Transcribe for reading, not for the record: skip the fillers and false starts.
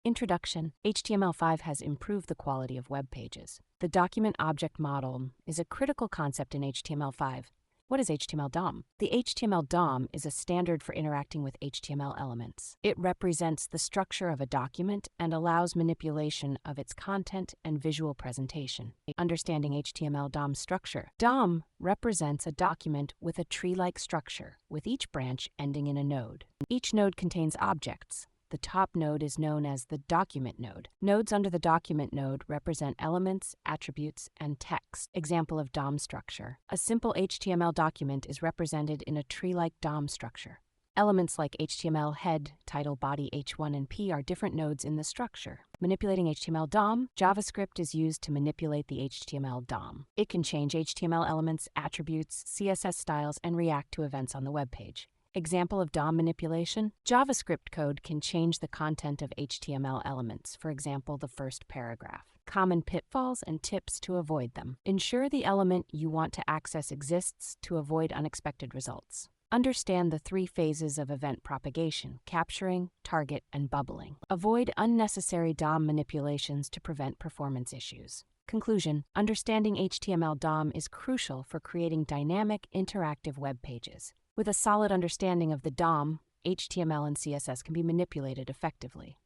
Introduction. HTML5 has improved the quality of web pages. The document object model is a critical concept in HTML5. What is HTML DOM? The HTML DOM is a standard for interacting with HTML elements. It represents the structure of a document and allows manipulation of its content and visual presentation. Understanding HTML DOM structure. DOM represents a document with a tree-like structure, with each branch ending in a node. Each node contains objects. The top node is known as the document node. Nodes under the document node represent elements, attributes, and text. Example of DOM structure. A simple HTML document is represented in a tree-like DOM structure. Elements like HTML head, title, body, H1, and P are different nodes in the structure. Manipulating HTML DOM. JavaScript is used to manipulate the HTML DOM. It can change HTML elements, attributes, CSS styles, and react to events on the web page. Example of DOM manipulation. JavaScript code can change the content of HTML elements, for example, the first paragraph. Common pitfalls and tips to avoid them. Ensure the element you want to access exists to avoid unexpected results. Understand the 3 phases of event propagation: capturing, target, and bubbling. Avoid unnecessary DOM manipulations to prevent performance issues. Conclusion. Understanding HTML DOM is crucial for creating dynamic, interactive web pages. With a solid understanding of the DOM, HTML and CSS can be manipulated effectively.